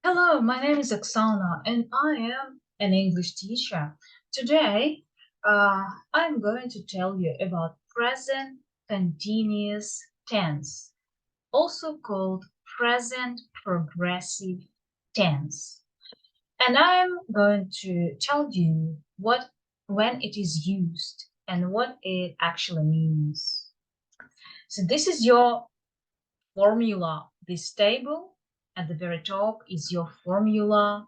Hello, my name is Oksana and I am an English teacher. Today, I'm going to tell you about present continuous tense, also called present progressive tense. And I'm going to tell you when it is used and what it actually means. So this is your formula. This table at the very top is your formula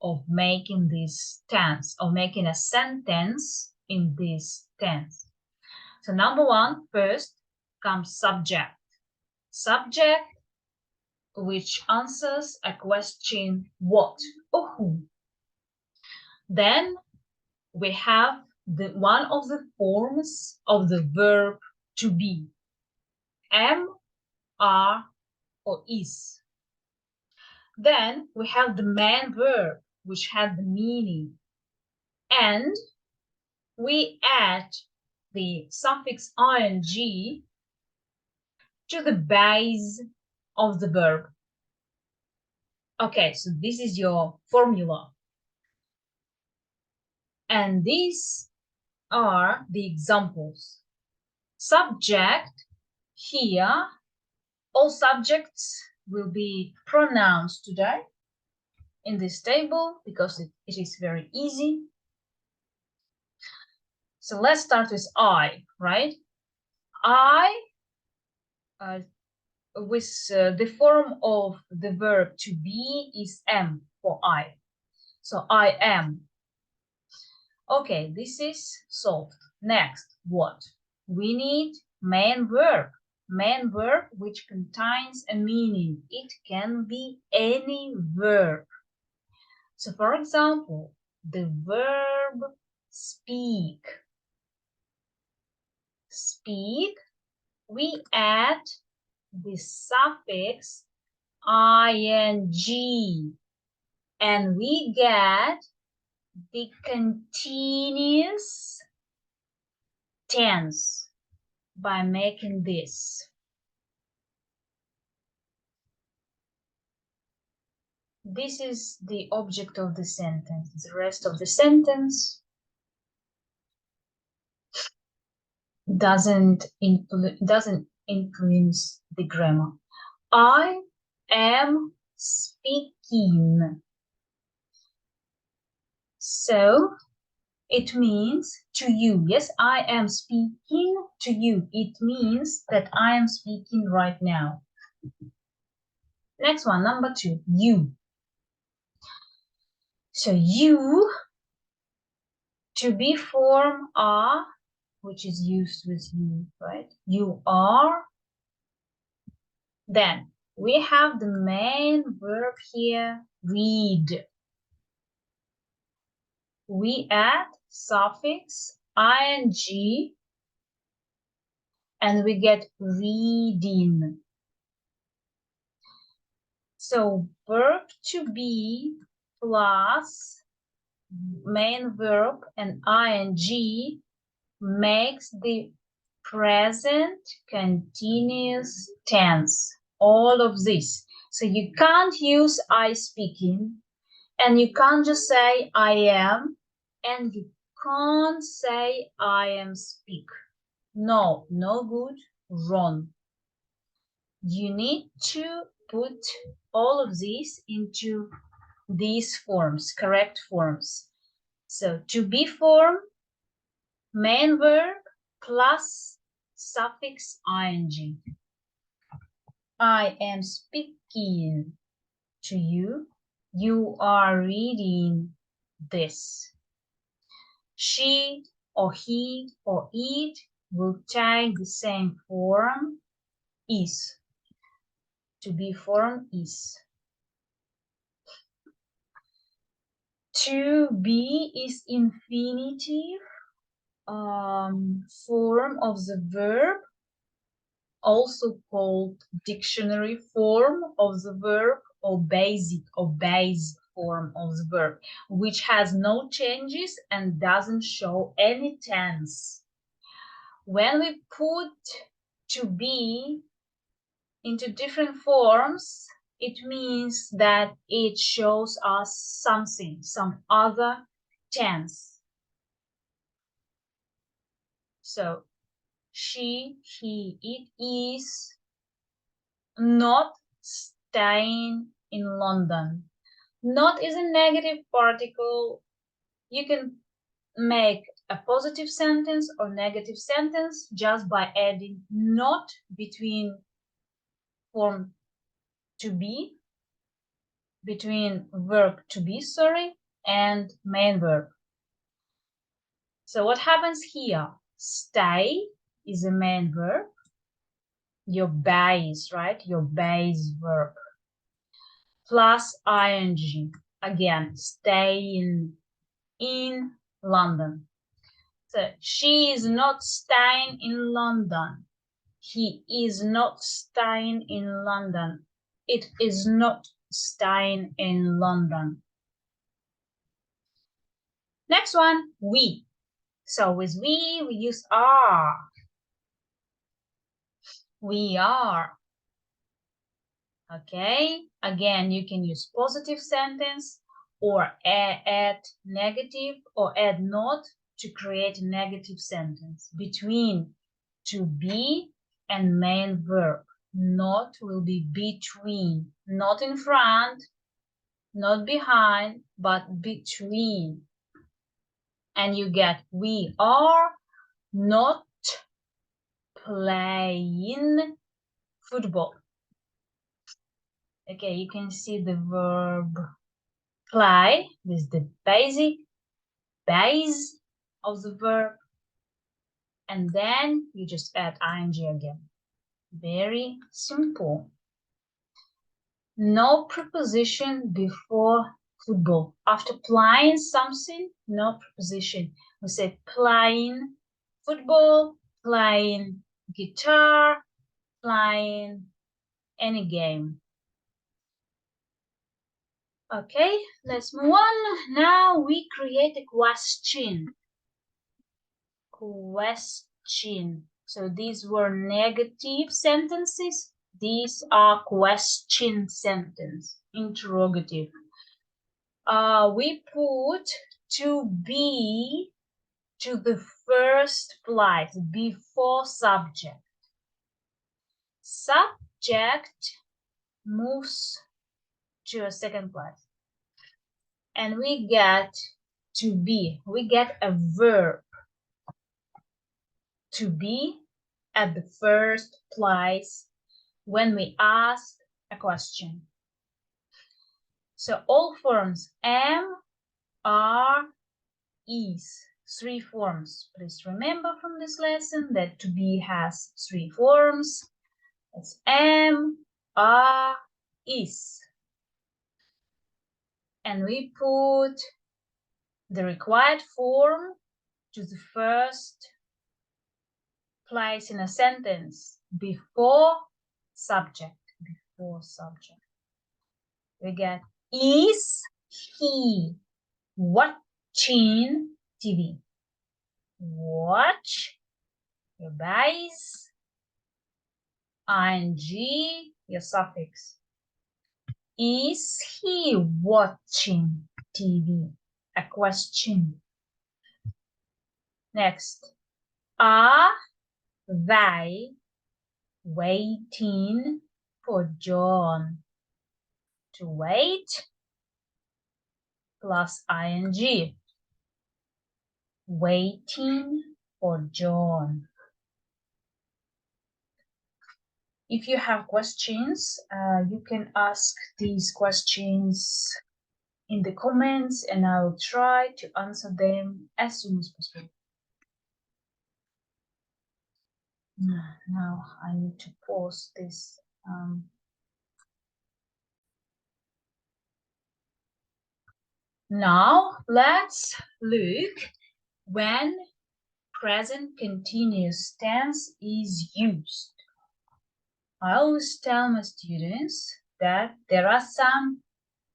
of making this tense, or making a sentence in this tense. So number one, first comes subject. Subject, which answers a question what or who. Then we have one of the forms of the verb to be. Am, are, or is. Then we have the main verb, which has the meaning. And we add the suffix ing to the base of the verb. Okay, so this is your formula. And these are the examples. Subject, here, all subjects will be pronouns today in this table because it is very easy. So let's start with I, right? I, with the form of the verb to be is am for I. So I am. Okay, this is solved. Next, what? We need main verb. Main verb which contains a meaning. It can be any verb. So for example, the verb speak. Speak, we add the suffix ing and we get the continuous tense by making this. This is the object of the sentence. The rest of the sentence doesn't influence the grammar. I am speaking. So it means to you. Yes, I am speaking to you. It means that I am speaking right now. Next one, number two, you. So you, to be form are, which is used with you, right? You are. Then we have the main verb here, read. We add suffix ing and we get reading. So verb to be plus main verb and ing makes the present continuous tense. All of this. So you can't use I speaking, and you can't just say I am, and you can't say I am speak. No, no good, wrong. You need to put all of these into these forms, correct forms. So to be form, main verb plus suffix ing. I am speaking to you. You are reading this. She or he or it will take the same form, is. To be form is. To be is infinitive form of the verb, also called dictionary form of the verb, or basic or base form of the verb, which has no changes and doesn't show any tense. When we put to be into different forms, It means that it shows us something, some other tense. So she, he, it is not staying in London. Not is a negative particle. You can make a positive sentence or negative sentence just by adding not between form to be, between verb to be, and main verb. So what happens here? Stay is a main verb. Your base, right? Your base verb. Plus ing. Again, staying in London. So she is not staying in London. He is not staying in London. It is not staying in London. Next one, we. So with we use are. We are. Okay, again, you can use positive sentence or add negative or add not to create a negative sentence between to be and main verb. Not will be between, not in front, not behind, but between. And you get we are not playing football. Okay, you can see the verb play with the basic base of the verb, and then you just add ing again. Very simple. No preposition before football. After playing something, no preposition. We say playing football, playing guitar, playing any game. Okay, let's move on. Now we create a question. Question. So these were negative sentences. These are question sentence, interrogative. We put to be to the first place before subject. Subject moves to a second place. And we get to be. We get a verb to be at the first place when we ask a question. So all forms am, are, is. 3 forms. Please remember from this lesson that to be has 3 forms. It's am, are, is. And we put the required form to the first place in a sentence before subject. Before subject. We get is he watching TV? Watch, your base, ing, your suffix. Is he watching TV? A question. Next, are they waiting for John? To wait plus ing. Waiting for John. If you have questions, you can ask these questions in the comments and I will try to answer them as soon as possible. Now I need to pause this. Now let's look when present continuous tense is used. I always tell my students that there are some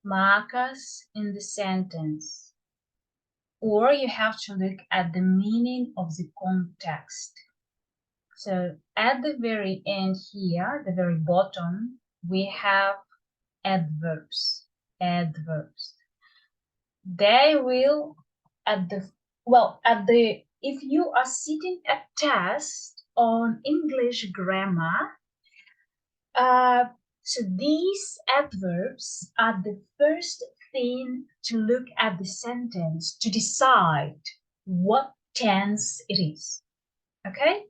markers in the sentence, or you have to look at the meaning of the context. So at the very end here, the very bottom, we have adverbs. Adverbs. They will if you are sitting a test on English grammar, so these adverbs are the first thing to look at the sentence to decide what tense it is. Okay?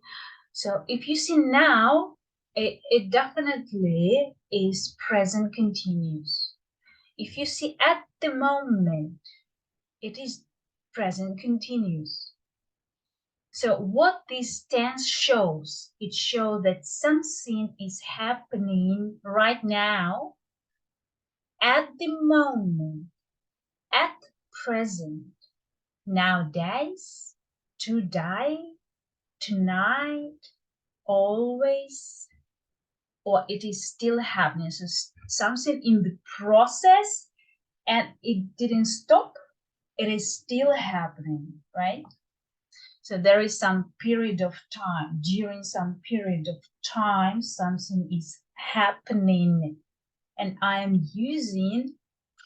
So if you see now, it definitely is present continuous. If you see at the moment, it is present continuous. So what this tense shows, it shows that something is happening right now, at the moment, at present, nowadays, today, tonight, always, or it is still happening. So something in the process and it didn't stop, it is still happening, right? So there is some period of time, during some period of time, something is happening. And I am using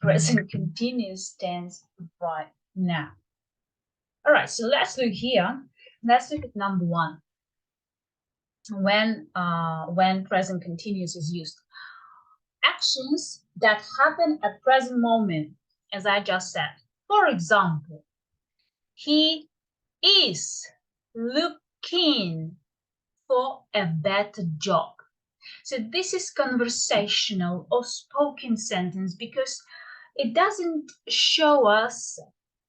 present continuous tense right now. All right, so let's look here. Let's look at number one. When present continuous is used. Actions that happen at present moment, as I just said. For example, he is looking for a better job. So this is conversational or spoken sentence because it doesn't show us,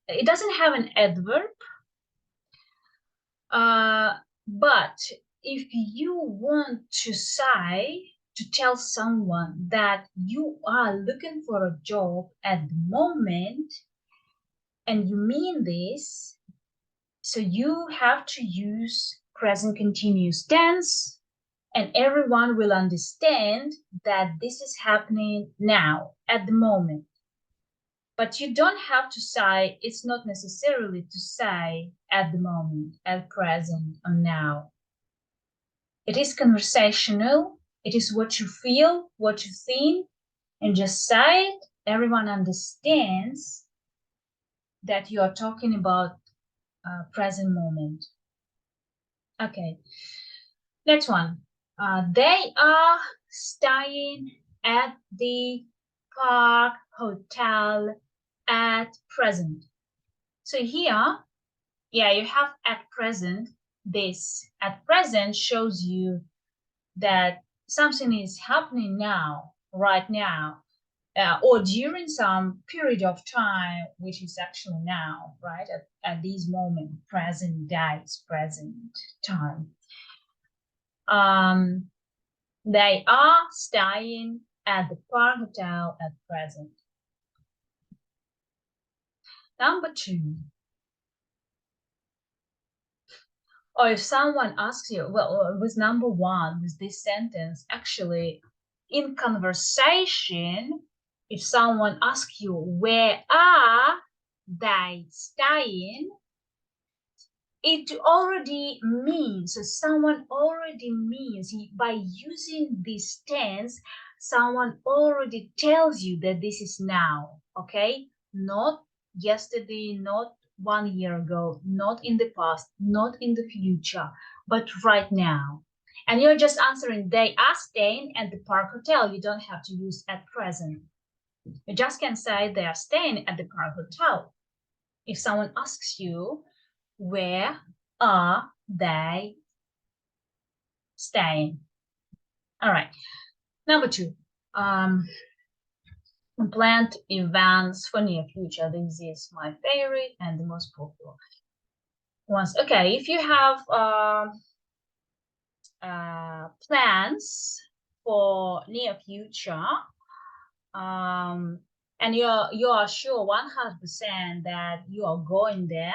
it doesn't have an adverb, but if you want to say, to tell someone that you are looking for a job at the moment, and you mean this, so you have to use present continuous tense, and everyone will understand that this is happening now, at the moment. But you don't have to say, it's not necessarily to say at the moment, at present, or now. It is conversational. It is what you feel, what you think, and just say it. Everyone understands that you are talking about present moment. Okay, next one. They are staying at the Park Hotel at present. So here, yeah, you have at present. This at present shows you that something is happening now, right now, or during some period of time, which is actually now, right? At this moment, present days, present time. They are staying at the Park Hotel at present. Number two. Or if someone asks you, well, with number one, with this sentence, actually, in conversation, if someone asks you, where are they staying? It already means, so someone already means, by using this tense, someone already tells you that this is now, okay? Not yesterday, not 1 year ago, not in the past, not in the future, but right now. And you're just answering, they are staying at the Park Hotel. You don't have to use at present. You just can say they are staying at the Park Hotel. If someone asks you, where are they staying? All right. Number two, planned events for near future. This is my favorite and the most popular ones. Okay, if you have plans for near future, and you are sure 100% that you are going there,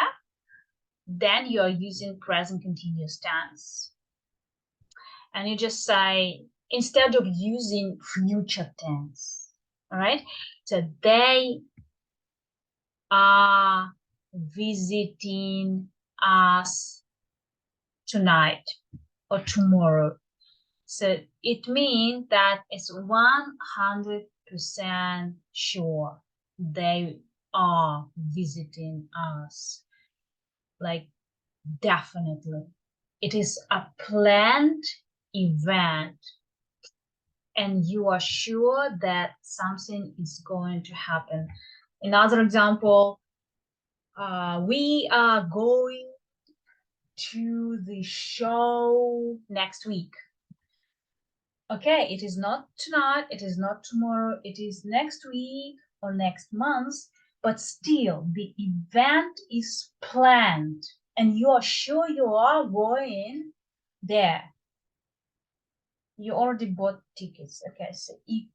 then you are using present continuous tense. And you just say, instead of using future tense, all right? So they are visiting us tonight or tomorrow. So it means that it's 100% sure they are visiting us. Like, definitely. It is a planned event, and you are sure that something is going to happen. Another example, we are going to the show next week. Okay, it is not tonight, it is not tomorrow, it is next week or next month, but still the event is planned and you are sure you are going there. You already bought tickets. Okay, so if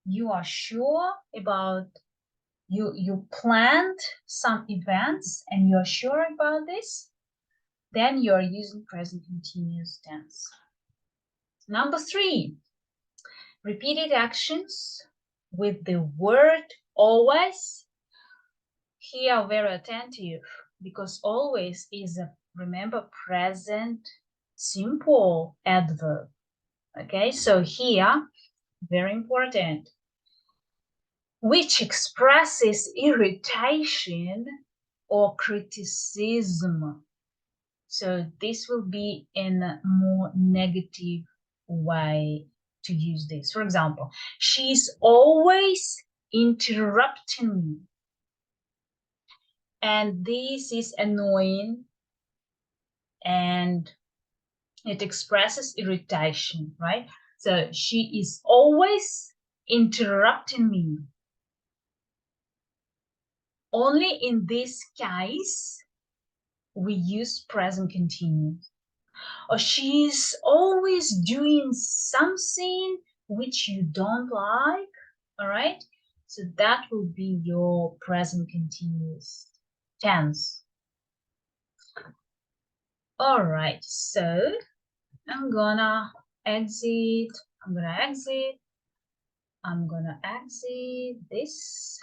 you are sure about you planned some events and you're sure about this, then you're using present continuous tense. Number 3, repeated actions with the word always. Here, very attentive, because always is a, remember, present simple adverb. Okay, so here, very important, which expresses irritation or criticism. So this will be in a more negative way to use this. For example, she's always interrupting me. And this is annoying and it expresses irritation, right? So she is always interrupting me. Only in this case, we use present continuous. Or she's always doing something which you don't like, all right? So that will be your present continuous tense. All right, so I'm gonna exit, I'm gonna exit, I'm gonna exit this.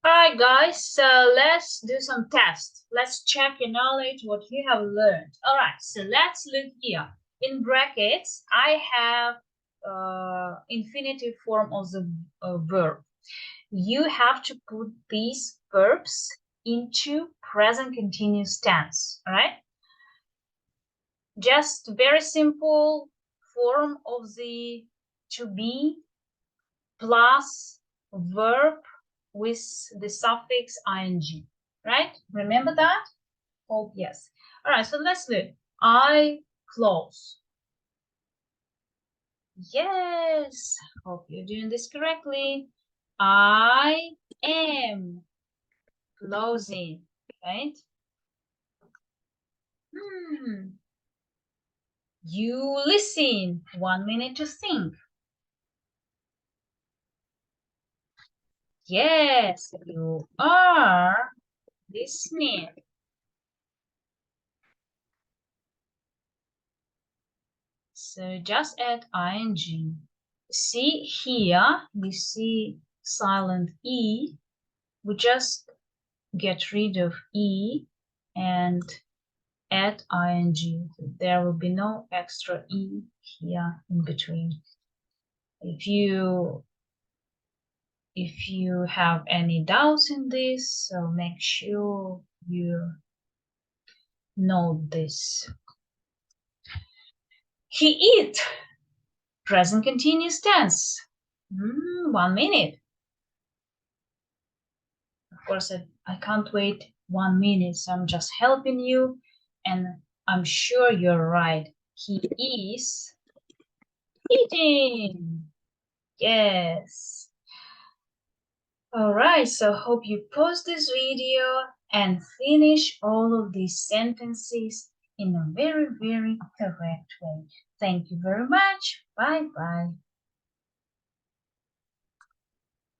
All right, guys, so let's do some tests. Let's check your knowledge, what you have learned. All right, so let's look here. In brackets, I have infinitive form of the verb. You have to put these verbs into present continuous tense, all right? Just very simple form of the to be plus verb with the suffix ing, right? Remember that? Oh, yes. All right, so let's look. I close. Yes, hope you're doing this correctly. I am closing, right? You listen. 1 minute to think. Yes, you are listening. So just add ing. See here, you see silent E. We just get rid of E and add ing. There will be no extra E here in between. If you have any doubts in this, so make sure you know this. He eat. Present continuous tense. 1 minute. Of course, I can't wait 1 minute, so I'm just helping you, and I'm sure you're right. He is eating. Yes. All right, so hope you pause this video and finish all of these sentences in a very, very correct way. Thank you very much. Bye-bye.